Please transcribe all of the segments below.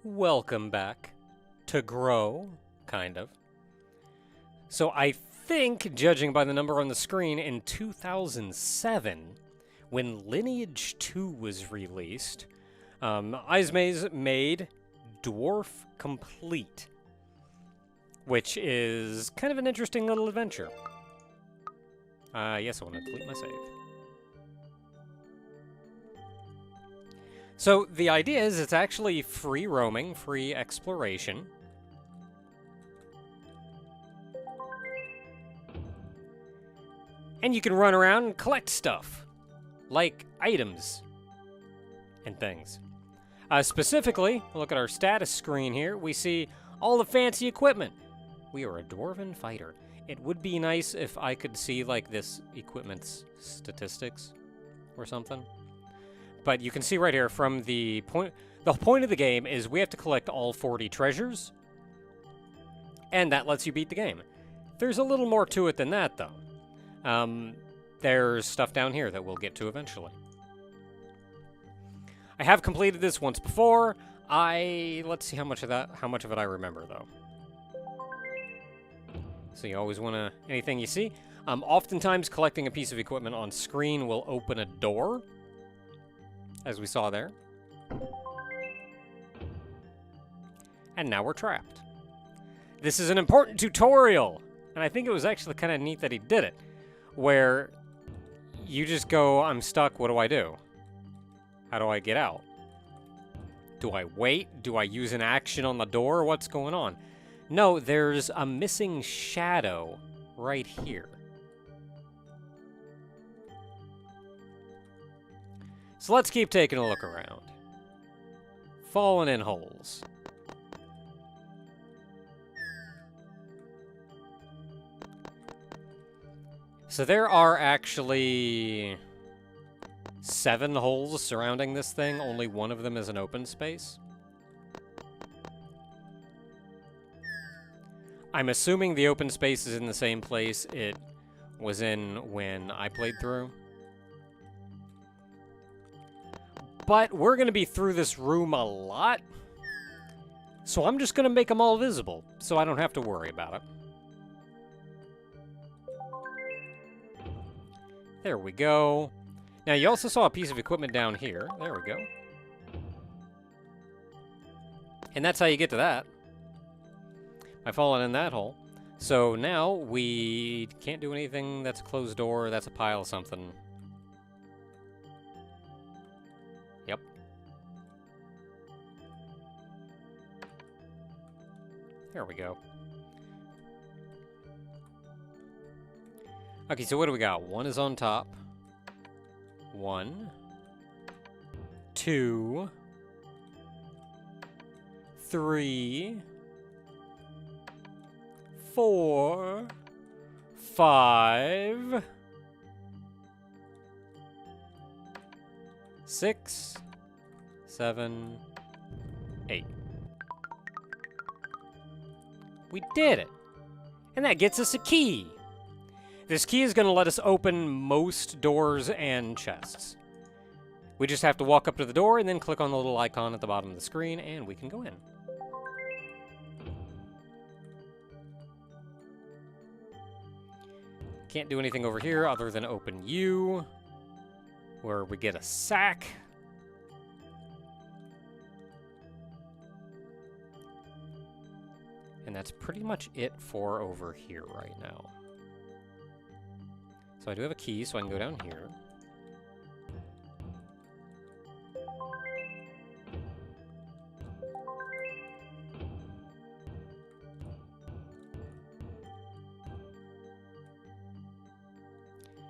Welcome back to Grow, kind of. So I think, judging by the number on the screen, in 2007, when Lineage 2 was released, Ismaze made Dwarf Complete, which is kind of an interesting little adventure. Yes, I want to delete my save. So the idea is it's actually free roaming, free exploration. And you can run around and collect stuff, like items and things. Specifically, look at our status screen here. We see all the fancy equipment. We are a Dwarven fighter. It would be nice if I could see, like, this equipment's statistics or something. But you can see right here from the point of the game is we have to collect all 40 treasures, and that lets you beat the game. There's a little more to it than that, though. There's stuff down here that we'll get to eventually. I have completed this once before. Let's see how much of it I remember, though. So you always want to, anything you see. Oftentimes collecting a piece of equipment on screen will open a door, as we saw there. And now we're trapped. This is an important tutorial, and I think it was actually kind of neat that he did it, where you just go, I'm stuck, what do I do? How do I get out? Do I wait? Do I use an action on the door? What's going on? No, there's a missing shadow right here. So let's keep taking a look around. Falling in holes. So there are actually 7 holes surrounding this thing. Only one of them is an open space. I'm assuming the open space is in the same place it was in when I played through. But we're going to be through this room a lot, so I'm just going to make them all visible, so I don't have to worry about it. There we go. Now, you also saw a piece of equipment down here. There we go. And that's how you get to that. By falling in that hole. So now we can't do anything that's a closed door. That's a pile of something. Yep. There we go. Okay, so what do we got? 1 is on top. 1, 2, 3, 4, 5, 6, 7, 8. We did it! And that gets us a key! This key is going to let us open most doors and chests. We just have to walk up to the door and then click on the little icon at the bottom of the screen, and we can go in. Can't do anything over here other than open U, where we get a sack. And that's pretty much it for over here right now. So I do have a key, so I can go down here.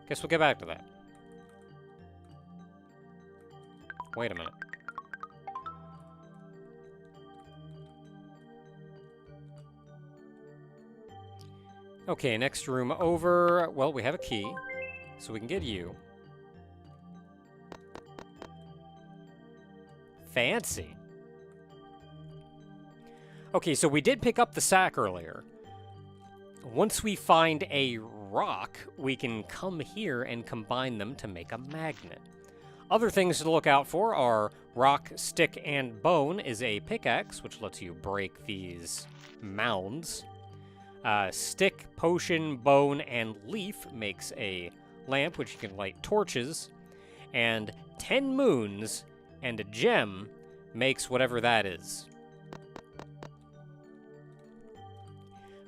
Guess we'll get back to that. Wait a minute. Okay, next room over. Well, we have a key, so we can get you. Fancy. Okay, so we did pick up the sack earlier. Once we find a rock, we can come here and combine them to make a magnet. Other things to look out for are rock, stick, and bone is a pickaxe, which lets you break these mounds. Stick, potion, bone, and leaf makes a lamp, which you can light torches. And 10 moons and a gem makes whatever that is.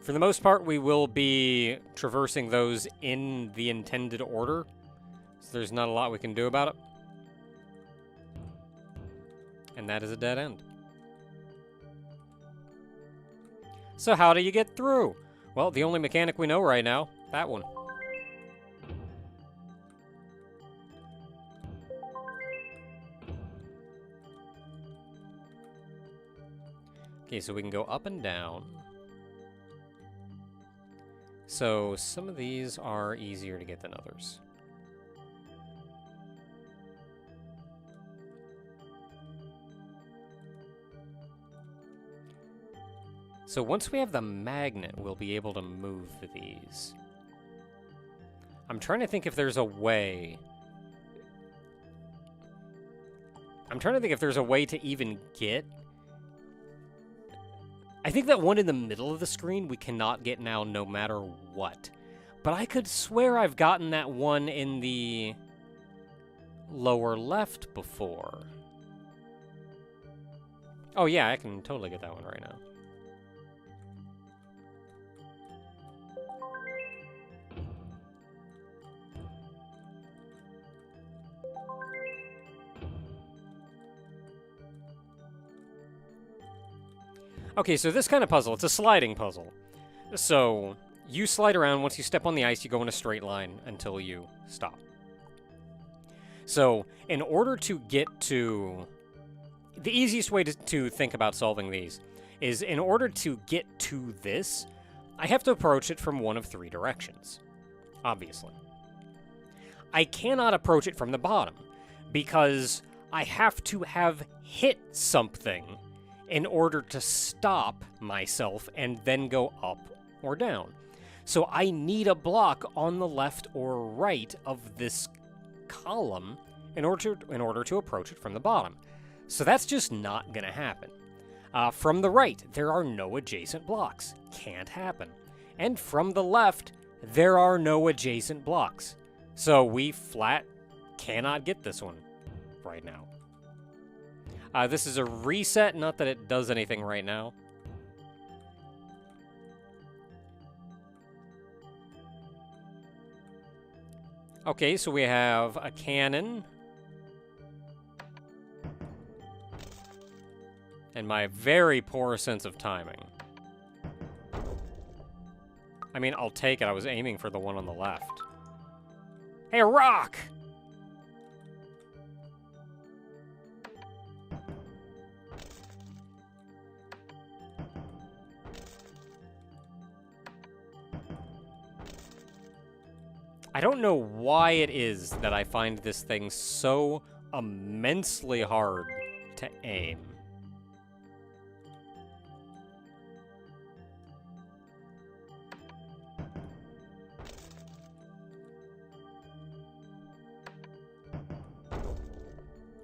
For the most part, we will be traversing those in the intended order, so there's not a lot we can do about it. And that is a dead end. So how do you get through? Well, the only mechanic we know right now, that one. Okay, so we can go up and down. So some of these are easier to get than others. So once we have the magnet, we'll be able to move these. I'm trying to think if there's a way. I'm trying to think if there's a way to even get. I think that one in the middle of the screen we cannot get now no matter what. But I could swear I've gotten that one in the lower left before. Oh yeah, I can totally get that one right now. Okay, so this kind of puzzle, it's a sliding puzzle. So, you slide around, once you step on the ice, you go in a straight line until you stop. So, in order to get to... The easiest way to think about solving these is, in order to get to this, I have to approach it from one of 3 directions. Obviously. I cannot approach it from the bottom, because I have to have hit something in order to stop myself and then go up or down. So I need a block on the left or right of this column in order to approach it from the bottom. So that's just not going to happen. From the right, there are no adjacent blocks. Can't happen. And from the left, there are no adjacent blocks. So we flat cannot get this one right now. This is a reset, not that it does anything right now. Okay, so we have a cannon. And my very poor sense of timing. I mean, I'll take it. I was aiming for the one on the left. Hey, a rock! I don't know why it is that I find this thing so immensely hard to aim.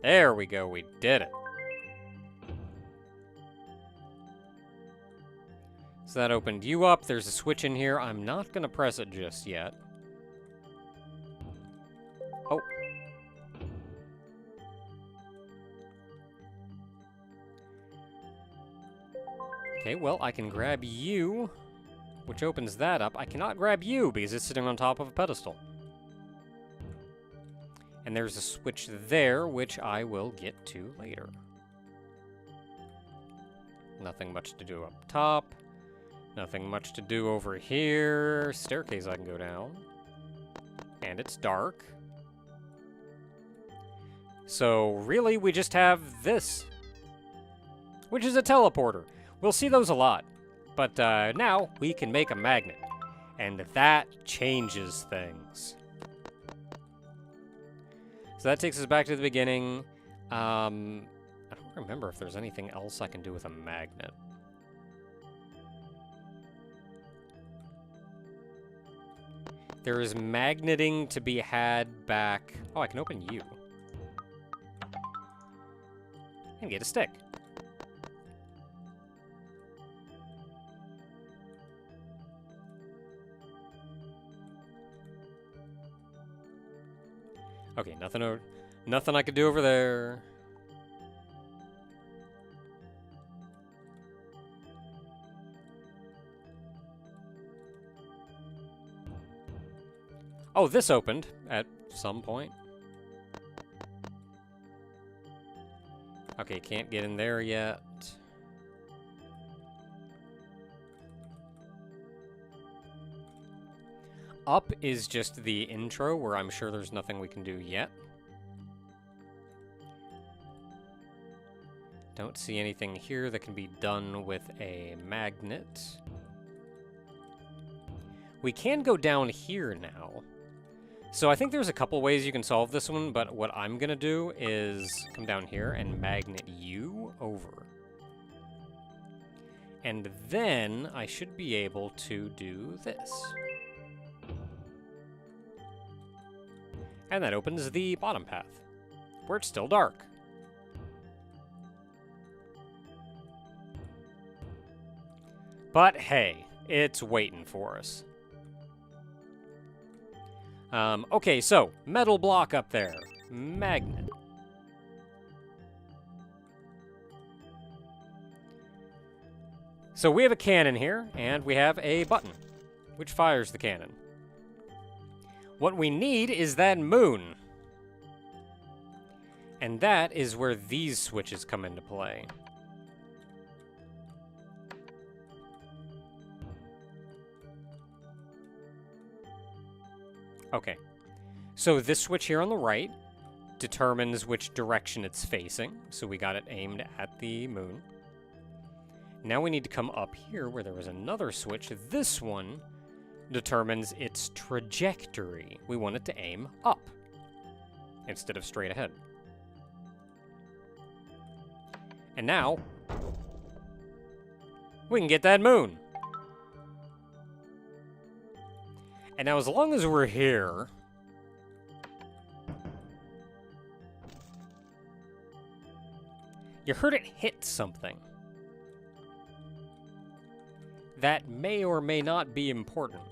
There we go, we did it. So that opened you up. There's a switch in here. I'm not going to press it just yet. Oh. Okay, well, I can grab you, which opens that up. I cannot grab you because it's sitting on top of a pedestal. And there's a switch there, which I will get to later. Nothing much to do up top. Nothing much to do over here. Staircase I can go down. And it's dark. So, really, we just have this. Which is a teleporter. We'll see those a lot. But now, we can make a magnet. And that changes things. So that takes us back to the beginning. I don't remember if there's anything else I can do with a magnet. There is magneting to be had back... Oh, I can open you. and get a stick. Okay, nothing I could do over there. Oh, this opened at some point. Okay, can't get in there yet. Up is just the intro, where I'm sure there's nothing we can do yet. Don't see anything here that can be done with a magnet. We can go down here now. So I think there's a couple ways you can solve this one, but what I'm going to do is come down here and magnet you over. And then I should be able to do this. And that opens the bottom path, where it's still dark. But hey, it's waiting for us. Okay, so, metal block up there. Magnet. So we have a cannon here, and we have a button, which fires the cannon. What we need is that moon. And that is where these switches come into play. Okay, so this switch here on the right determines which direction it's facing, so we got it aimed at the moon. Now we need to come up here where there was another switch. This one determines its trajectory. We want it to aim up instead of straight ahead. And now we can get that moon. And now, as long as we're here, you heard it hit something that may or may not be important.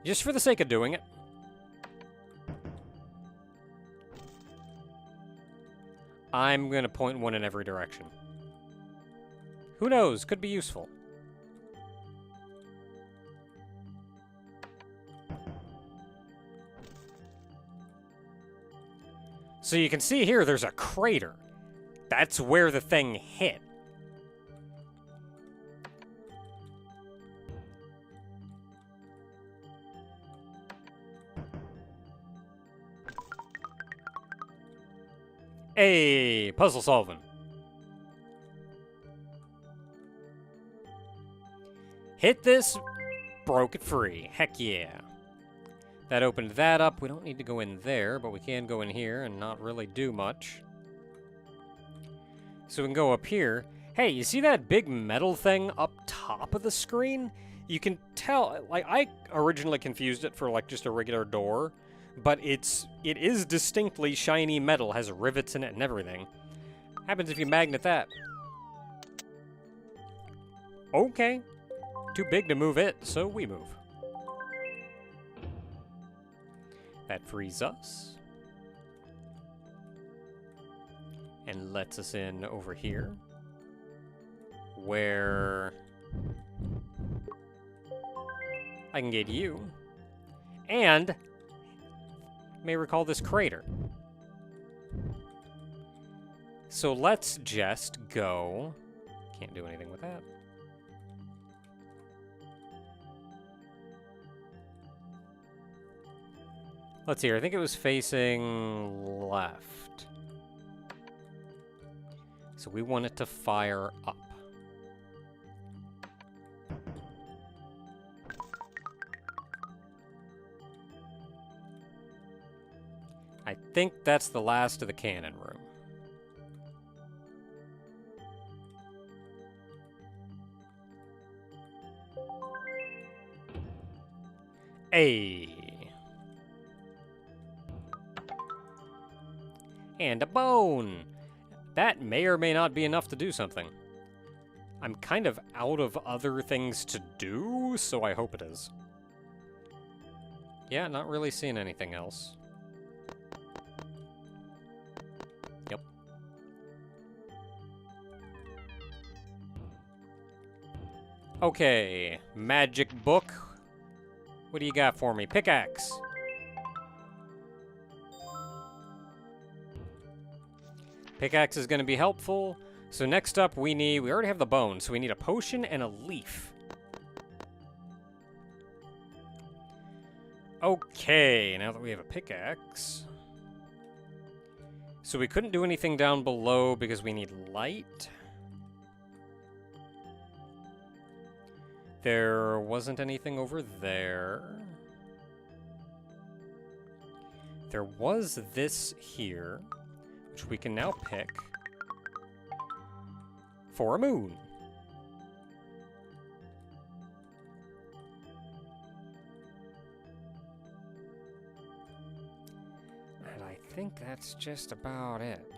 Just for the sake of doing it, I'm going to point one in every direction. Who knows? Could be useful. So you can see here, there's a crater. That's where the thing hit. Hey, puzzle solving. Hit this, broke it free. Heck yeah. That opened that up. We don't need to go in there, but we can go in here and not really do much. So we can go up here. Hey, you see that big metal thing up top of the screen? You can tell, like, I originally confused it for, like, just a regular door, but it is distinctly shiny metal, has rivets in it and everything. Happens if you magnet that. Okay. Too big to move it, so we move. That frees us. And lets us in over here. Where I can get you. And may recall this crater. So let's just go. Can't do anything with that. Let's see here. I think it was facing left. So we want it to fire up. I think that's the last of the cannon room. Hey. And a bone! That may or may not be enough to do something. I'm kind of out of other things to do, so I hope it is. Yeah, not really seeing anything else. Yep. Okay, magic book. What do you got for me? Pickaxe. Pickaxe is going to be helpful. So next up we already have the bone, so we need a potion and a leaf. Okay, now that we have a pickaxe. So we couldn't do anything down below because we need light. There wasn't anything over there. There was this here, which we can now pick for a moon. And I think that's just about it.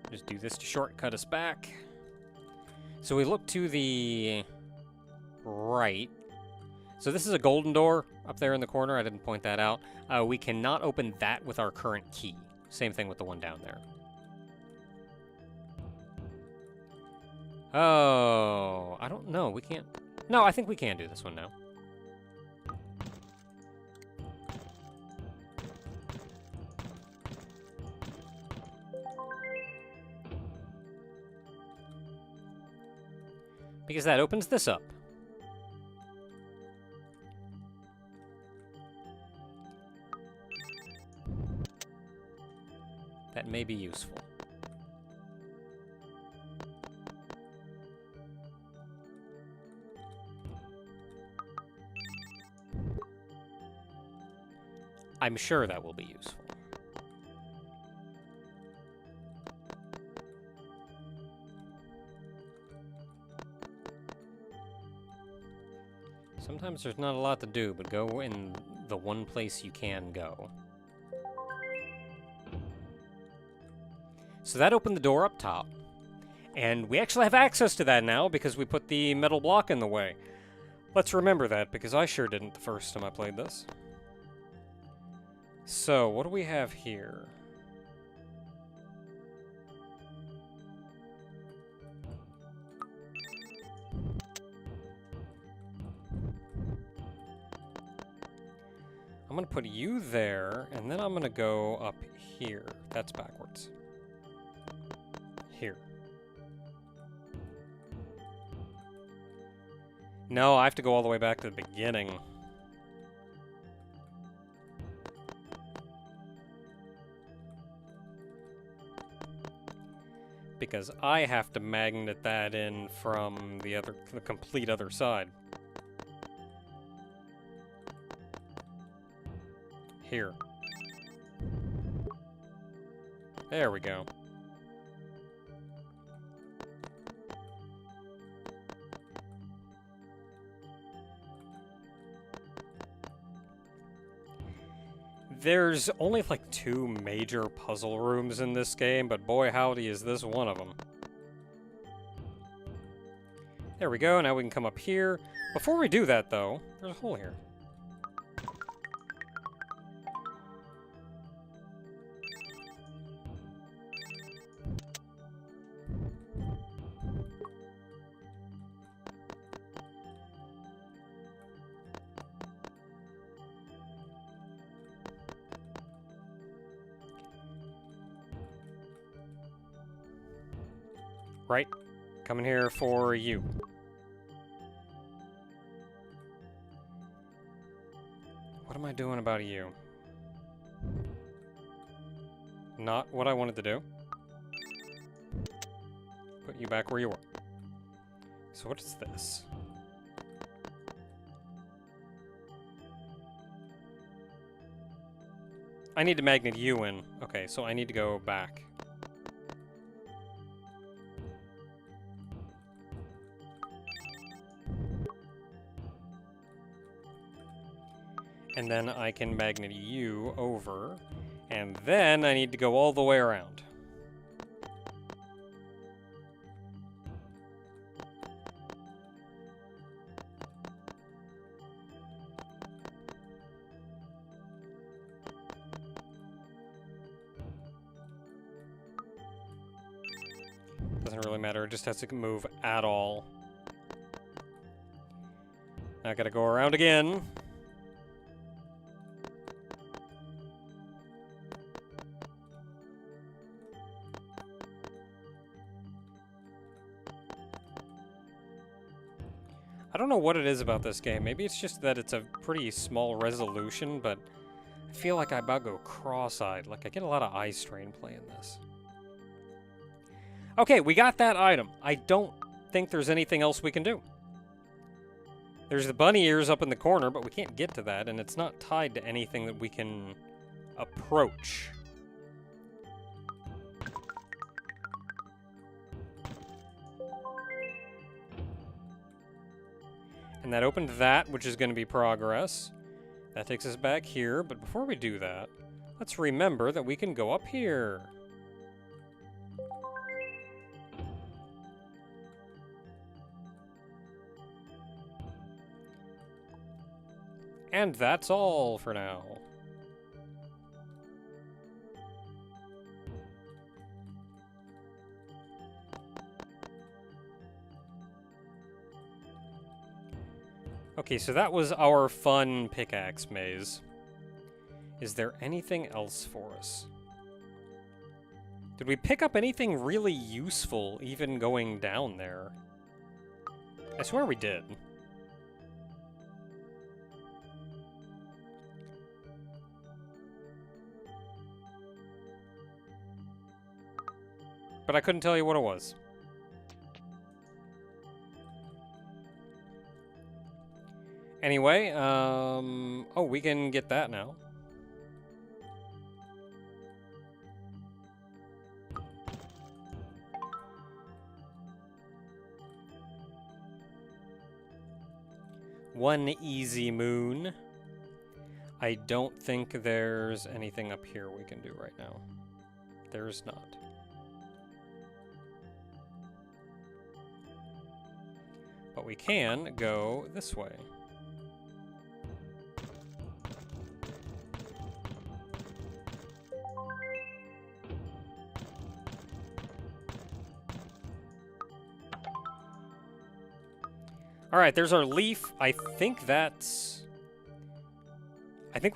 Just do this to shortcut us back. So we look to the right. So this is a golden door up there in the corner. I didn't point that out. We cannot open that with our current key. Same thing with the one down there. Oh, I don't know. We can't. No, I think we can do this one now. Because that opens this up. That may be useful. I'm sure that will be useful. Sometimes there's not a lot to do, but go in the one place you can go. So that opened the door up top. And we actually have access to that now because we put the metal block in the way. Let's remember that, because I sure didn't the first time I played this. So, what do we have here? I'm going to put you there, and then I'm going to go up here. That's backwards. Here. No, I have to go all the way back to the beginning. Because I have to magnet that in from the complete other side. Here. There we go. There's only like 2 major puzzle rooms in this game, but boy howdy is this one of them. There we go, now we can come up here. Before we do that though, there's a hole here. Right, coming here for you. What am I doing about you? Not what I wanted to do. Put you back where you were. So what is this? I need to magnet you in. Okay, so I need to go back. And then I can magnet you over. And then I need to go all the way around. Doesn't really matter, it just has to move at all. Now I gotta go around again. I don't know what it is about this game. Maybe it's just that it's a pretty small resolution, but I feel like I about go cross-eyed. Like, I get a lot of eye strain playing this. Okay, we got that item. I don't think there's anything else we can do. There's the bunny ears up in the corner, but we can't get to that, and it's not tied to anything that we can approach. And that opened that, which is going to be progress. That takes us back here, but before we do that, let's remember that we can go up here. And that's all for now. Okay, so that was our fun pickaxe maze. Is there anything else for us? Did we pick up anything really useful even going down there? I swear we did. But I couldn't tell you what it was. Anyway, oh, we can get that now. One easy moon. I don't think there's anything up here we can do right now. There's not. But we can go this way. Alright, there's our leaf. I think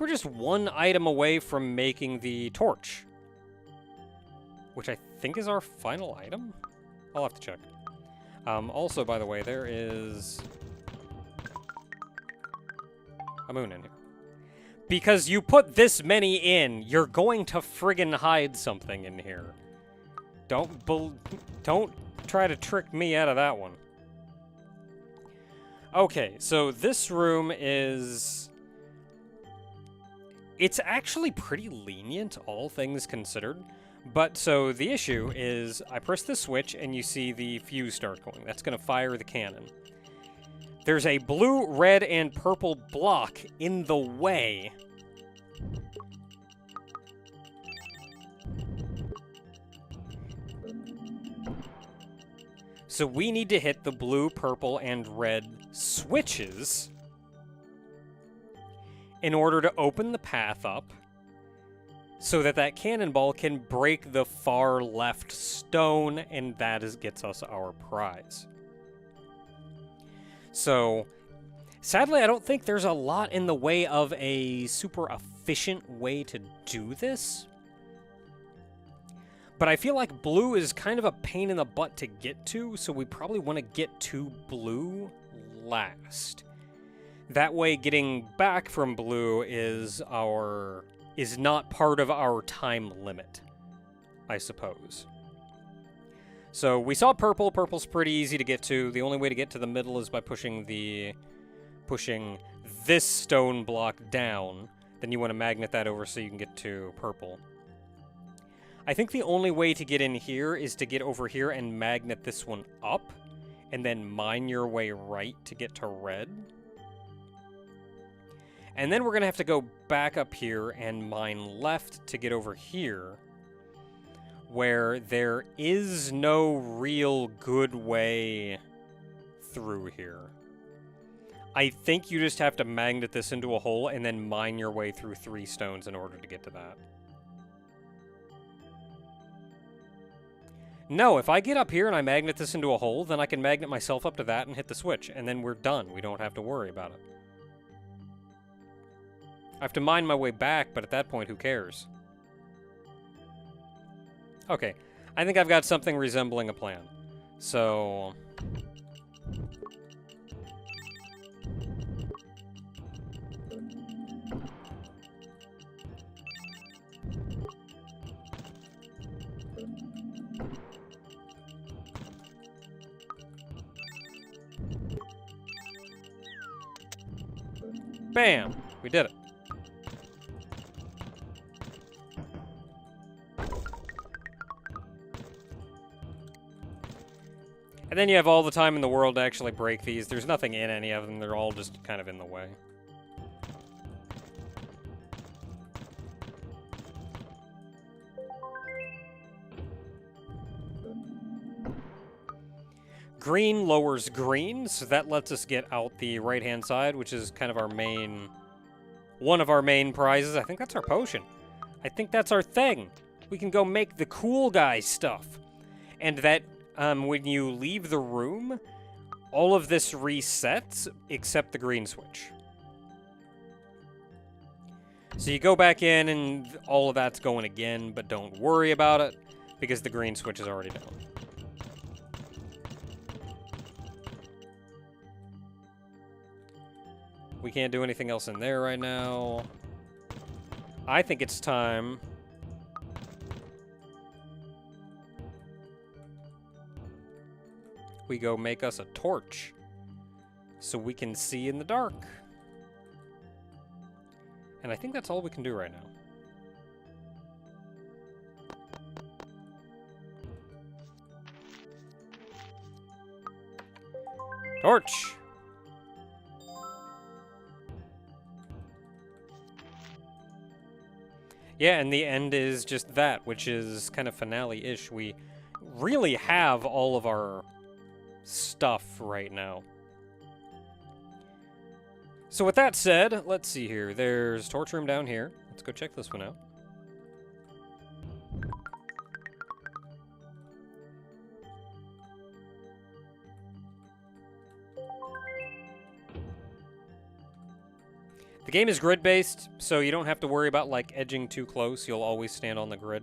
we're just one item away from making the torch. Which I think is our final item? I'll have to check. Also, by the way, there is a moon in here. Because you put this many in, you're going to friggin' hide something in here. Don't try to trick me out of that one. Okay, so this room is... It's actually pretty lenient, all things considered. But, so, the issue is, I press the switch and you see the fuse start going. That's going to fire the cannon. There's a blue, red, and purple block in the way. So we need to hit the blue, purple, and red switches in order to open the path up so that cannonball can break the far left stone, and that gets us our prize. So, sadly, I don't think there's a lot in the way of a super efficient way to do this. But I feel like blue is kind of a pain in the butt to get to, so we probably want to get to blue last. That way, getting back from blue is not part of our time limit, I suppose. So we saw purple. Purple's pretty easy to get to. The only way to get to the middle is by pushing this stone block down. Then you want to magnet that over so you can get to purple. I think the only way to get in here is to get over here and magnet this one up, and then mine your way right to get to red. And then we're going to have to go back up here and mine left to get over here, where there is no real good way through here. I think you just have to magnet this into a hole and then mine your way through 3 stones in order to get to that. No, if I get up here and I magnet this into a hole, then I can magnet myself up to that and hit the switch, and then we're done. We don't have to worry about it. I have to mine my way back, but at that point, who cares? Okay, I think I've got something resembling a plan. So... bam! We did it. And then you have all the time in the world to actually break these. There's nothing in any of them. They're all just kind of in the way. Green lowers green, so that lets us get out the right-hand side, which is kind of our main... one of our main prizes. I think that's our potion. I think that's our thing. We can go make the cool guy stuff. And that, when you leave the room, all of this resets except the green switch. So you go back in and all of that's going again, but don't worry about it because the green switch is already down. We can't do anything else in there right now. I think it's time... we go make us a torch so we can see in the dark. And I think that's all we can do right now. Torch! Yeah, and the end is just that, which is kind of finale-ish. We really have all of our stuff right now. So with that said, let's see here. There's torch room down here. Let's go check this one out. The game is grid-based, so you don't have to worry about, like, edging too close. You'll always stand on the grid.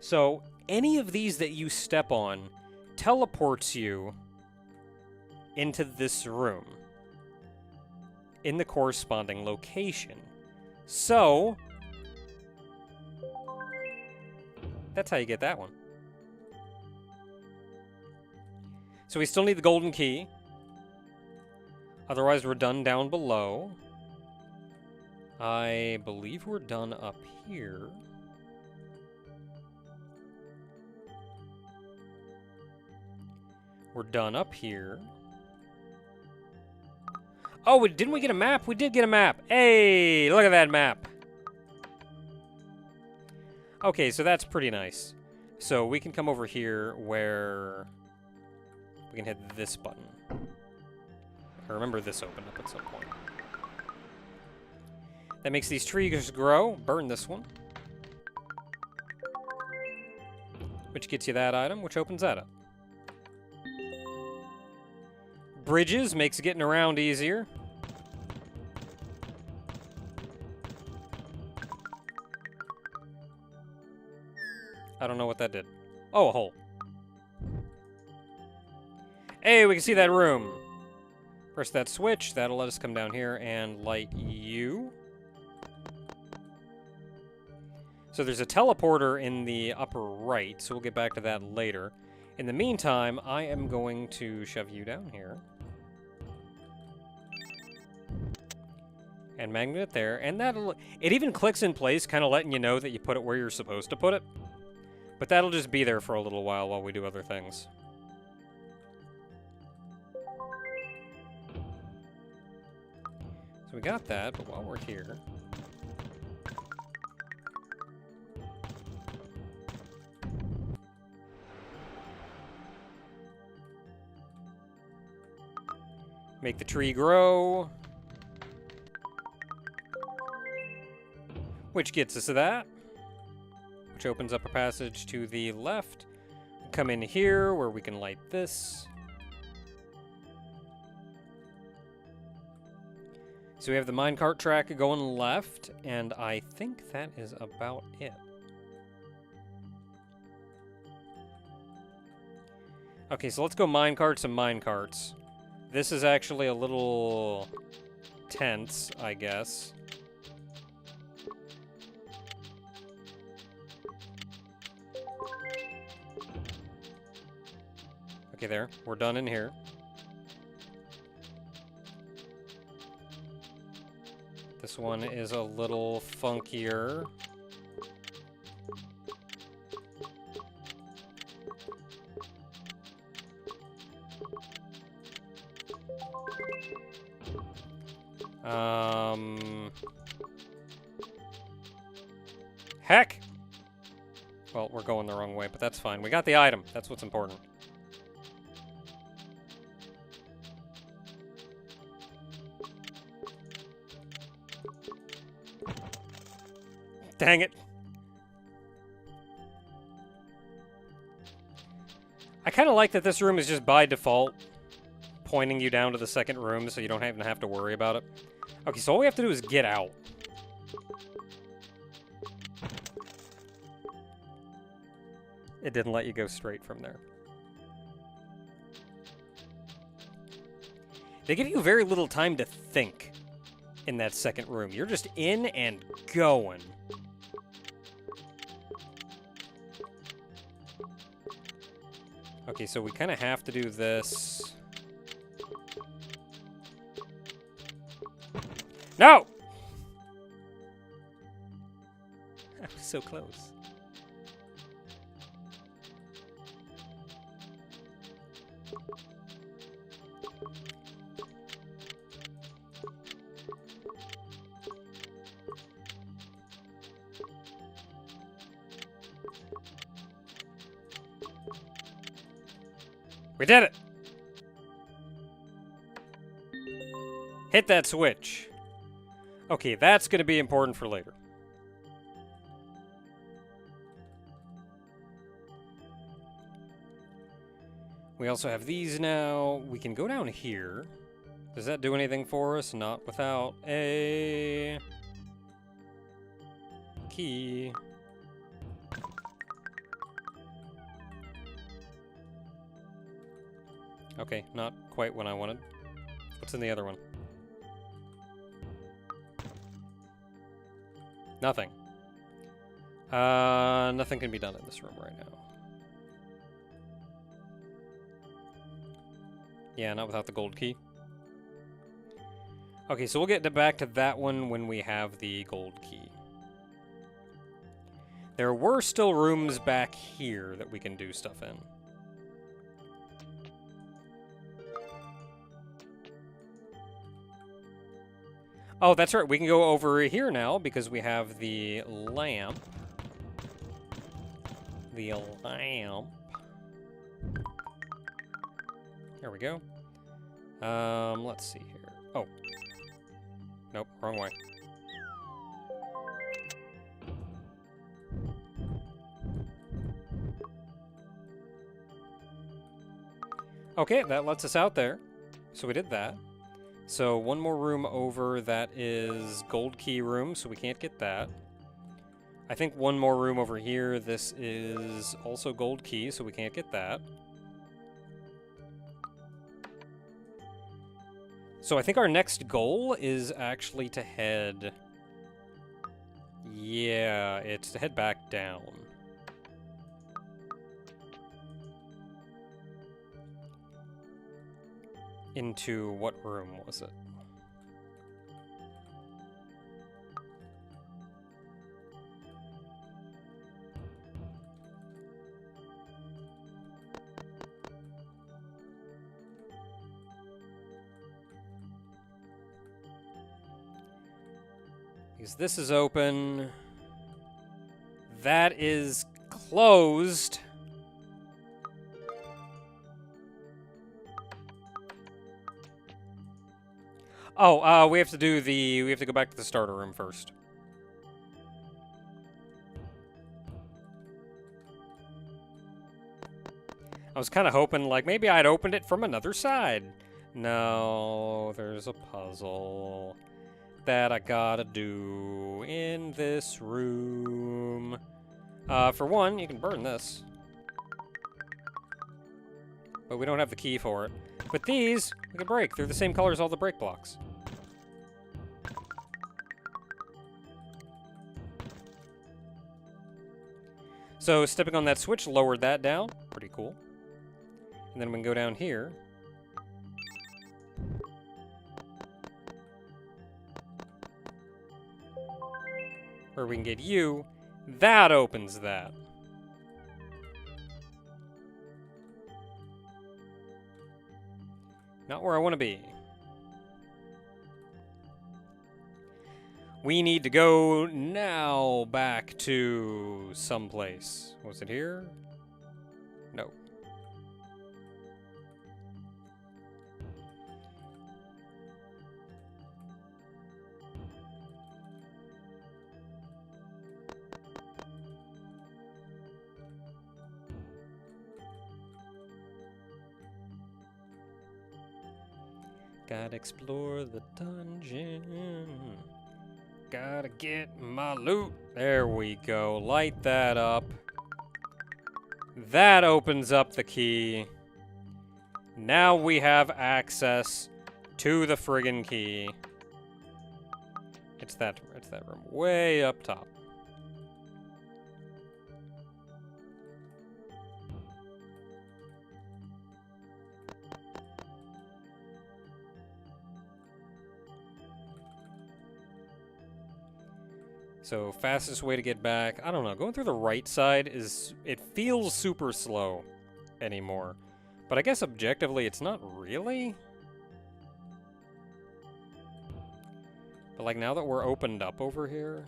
So, any of these that you step on teleports you into this room in the corresponding location. So, that's how you get that one. So we still need the golden key. Otherwise, we're done down below. I believe we're done up here. We're done up here. Oh, didn't we get a map? We did get a map. Hey, look at that map. Okay, so that's pretty nice. So we can come over here where we can hit this button. I remember this opened up at some point. That makes these trees grow. Burn this one. Which gets you that item, which opens that up. Bridges makes getting around easier. I don't know what that did. Oh, a hole. Hey, we can see that room. Press that switch. That'll let us come down here and light you. So there's a teleporter in the upper right, so we'll get back to that later. In the meantime, I am going to shove you down here. And magnet it there, and that'll... it even clicks in place, kind of letting you know that you put it where you're supposed to put it. But that'll just be there for a little while we do other things. So So we got that, but while we're here... Make the tree grow. Which gets us to that. Which opens up a passage to the left. Come in here where we can light this. So we have the minecart track going left, and I think that is about it. Okay, so let's go minecarts and minecarts. This is actually a little tense, I guess. Okay, there. We're done in here. This one is a little funkier. Heck! Well, we're going the wrong way, but that's fine. We got the item. That's what's important. Dang it. I kind of like that this room is just by default pointing you down to the second room so you don't even have to worry about it. Okay, so all we have to do is get out. It didn't let you go straight from there. They give you very little time to think in that second room. You're just in and going. Okay, so we kind of have to do this. No! I was so close. We did it! Hit that switch. Okay, that's going to be important for later. We also have these now. We can go down here. Does that do anything for us? Not without a key. Okay, not quite what I wanted. What's in the other one? Nothing. Nothing can be done in this room right now. Yeah, not without the gold key. Okay, so we'll get back to that one when we have the gold key. There were still rooms back here that we can do stuff in. Oh, that's right. We can go over here now because we have the lamp. The lamp. Here we go. Let's see here. Oh. Nope, wrong way. Okay, that lets us out there. So we did that. So one more room over, that is gold key room, so we can't get that. I think one more room over here, this is also gold key, so we can't get that. So I think our next goal is actually to head... Yeah, it's to head back down. Into what room was it? Because this is open. That is closed. Oh, we have to go back to the starter room first. I was kind of hoping, like, maybe I'd opened it from another side. No, there's a puzzle that I gotta do in this room. For one, you can burn this. But we don't have the key for it. But these, we can break. They're the same color as all the break blocks. So stepping on that switch lowered that down. Pretty cool. And then we can go down here. Where we can get you. That opens that. Not where I want to be. We need to go now back to someplace. Was it here? No. Gotta explore the dungeon. Gotta get my loot. There we go. Light that up. That opens up the key. Now we have access to the friggin' key. It's that room way up top. So, fastest way to get back, I don't know, going through the right side it feels super slow anymore. But I guess objectively it's not really. But like now that we're opened up over here.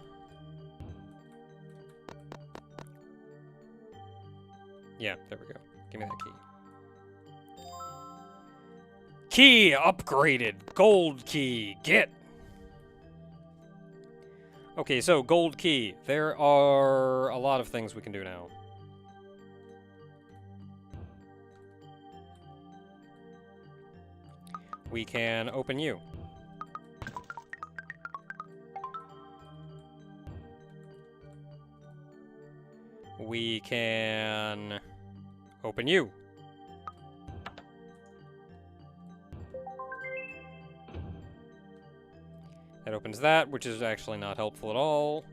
Yeah, there we go. Give me that key. Key upgraded! Gold key! Get! Okay, so gold key. There are a lot of things we can do now. We can open you. We can open you. That opens that, which is actually not helpful at all.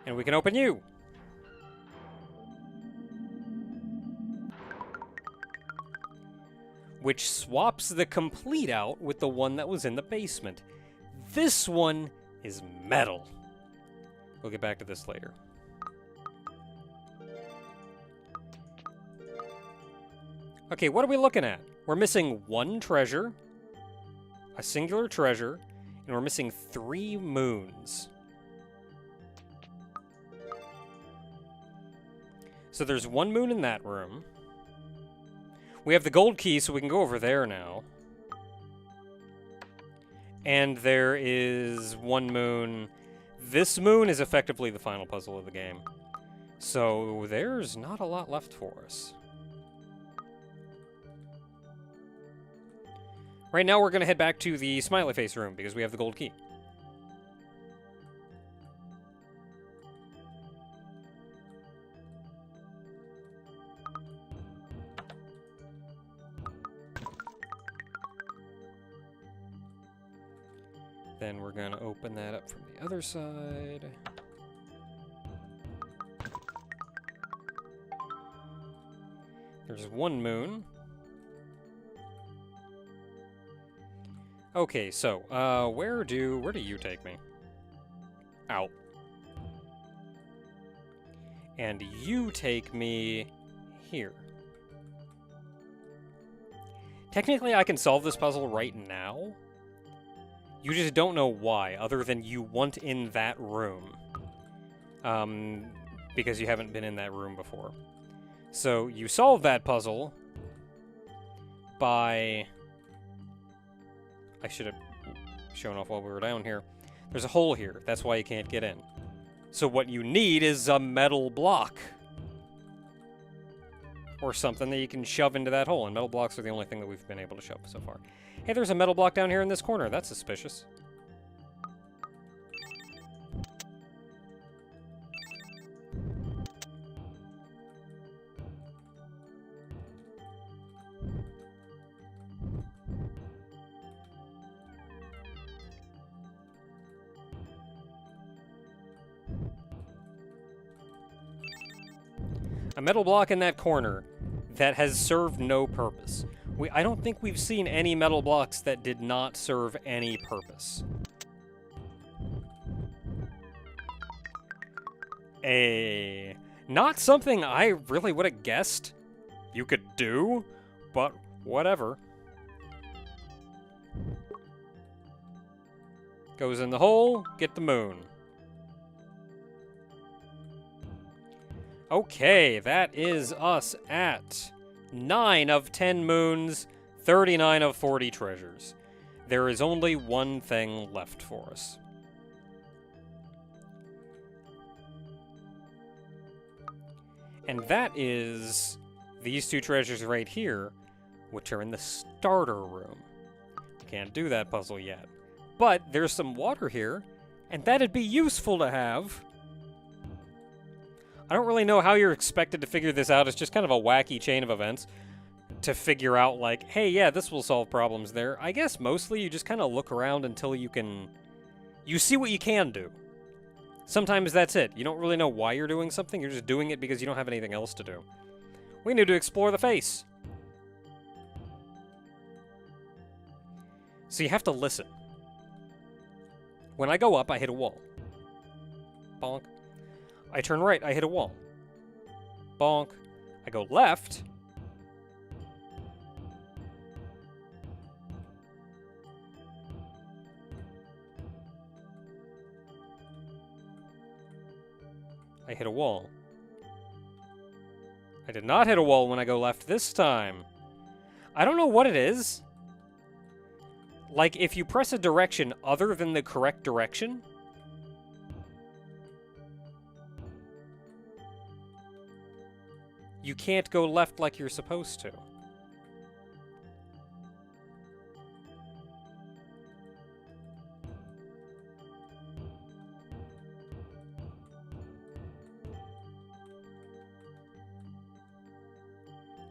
And we can open you. Which swaps the complete out with the one that was in the basement. This one is metal. We'll get back to this later. Okay, what are we looking at? We're missing one treasure, a singular treasure, and we're missing 3 moons. So there's 1 moon in that room. We have the gold key, so we can go over there now. And there is 1 moon. This moon is effectively the final puzzle of the game. So there's not a lot left for us. Right now, we're going to head back to the smiley face room because we have the gold key. Then we're going to open that up from the other side. There's 1 moon. Okay, so, where do you take me? Out. And you take me here. Technically, I can solve this puzzle right now. You just don't know why, other than you want in that room. Because you haven't been in that room before. So, you solve that puzzle by... I should have shown off while we were down here. There's a hole here. That's why you can't get in. So what you need is a metal block. Or something that you can shove into that hole. And metal blocks are the only thing that we've been able to shove so far. Hey, there's a metal block down here in this corner. That's suspicious. A metal block in that corner that has served no purpose. I don't think we've seen any metal blocks that did not serve any purpose. Not something I really would have guessed you could do, but whatever. Goes in the hole, get the moon. Okay, that is us at 9 of 10 moons, 39 of 40 treasures. There is only one thing left for us. And that is these two treasures right here, which are in the starter room. Can't do that puzzle yet. But there's some water here, and that'd be useful to have. I don't really know how you're expected to figure this out. It's just kind of a wacky chain of events to figure out, like, hey, yeah, this will solve problems there. I guess mostly you just kind of look around until you see what you can do. Sometimes that's it. You don't really know why you're doing something. You're just doing it because you don't have anything else to do. We need to explore the face. So you have to listen. When I go up, I hit a wall. Bonk. I turn right, I hit a wall. Bonk. I go left. I hit a wall. I did not hit a wall when I go left this time. I don't know what it is. Like, if you press a direction other than the correct direction, you can't go left like you're supposed to.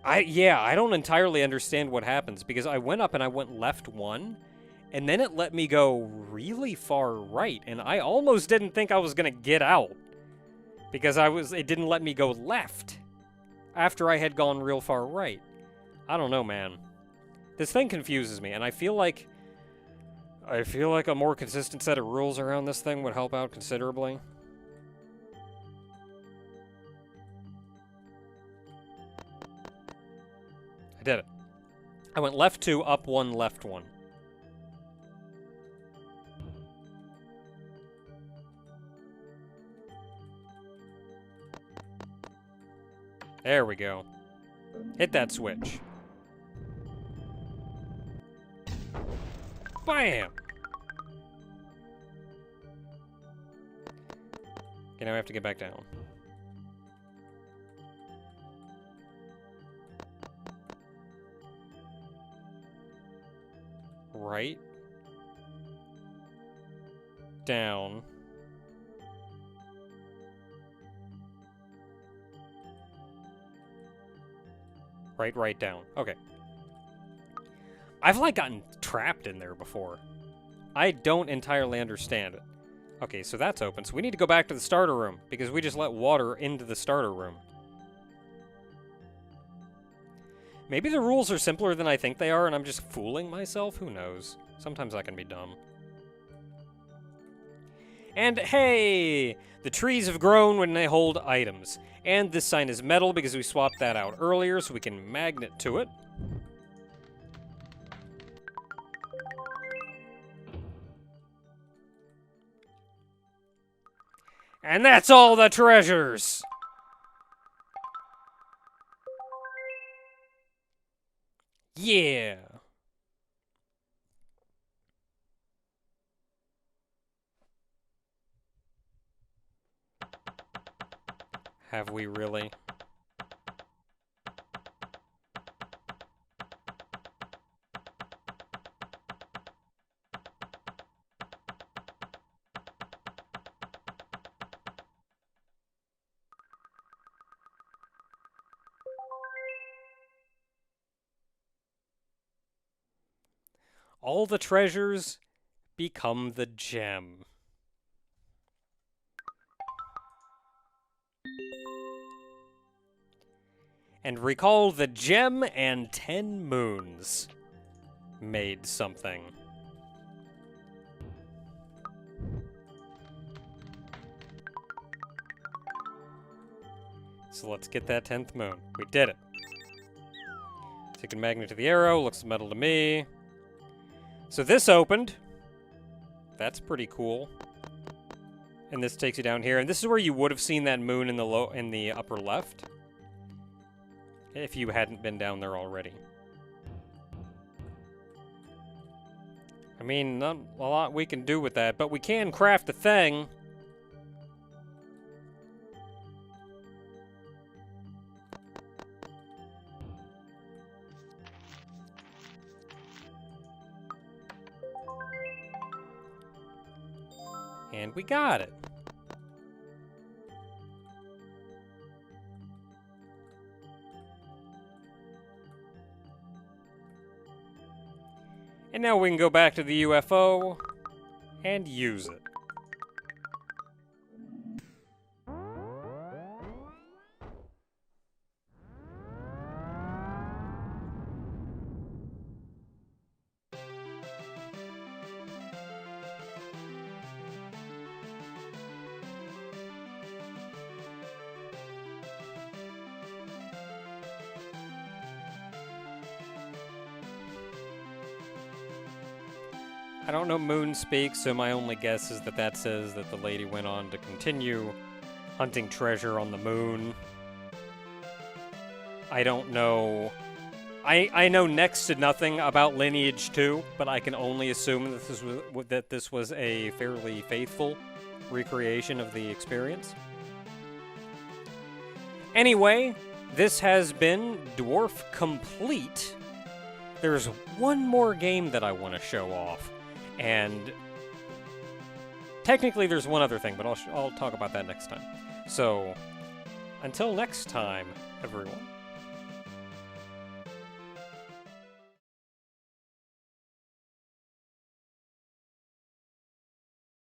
I don't entirely understand what happens, because I went up and I went left one, and then it let me go really far right, and I almost didn't think I was gonna get out, because it didn't let me go left after I had gone real far right. I don't know, man. This thing confuses me, and I feel like a more consistent set of rules around this thing would help out considerably. I did it. I went left 2, up 1, left 1. There we go. Hit that switch. Bam! Okay, now we have to get back down. Right. Down. Right, down. Okay. I've, like, gotten trapped in there before. I don't entirely understand it. Okay, so that's open. So we need to go back to the starter room, because we just let water into the starter room. Maybe the rules are simpler than I think they are, and I'm just fooling myself? Who knows? Sometimes I can be dumb. And hey! The trees have grown when they hold items. And this sign is metal because we swapped that out earlier, so we can magnet to it. And that's all the treasures! Yeah! Have we really? All the treasures become the gem. And recall the gem and 10 moons made something. So let's get that 10th moon. We did it. Taking magnet to the arrow, looks metal to me. So this opened. That's pretty cool. And this takes you down here, and this is where you would have seen that moon in the upper left, if you hadn't been down there already. I mean, not a lot we can do with that, but we can craft a thing. And we got it. And now we can go back to the UFO and use it. I don't know Moon speak, so my only guess is that says that the lady went on to continue hunting treasure on the moon. I don't know. I know next to nothing about Lineage 2, but I can only assume that this was a fairly faithful recreation of the experience. Anyway, this has been Dwarf Complete. There's one more game that I want to show off. And technically there's one other thing, but I'll talk about that next time. So, until next time, everyone.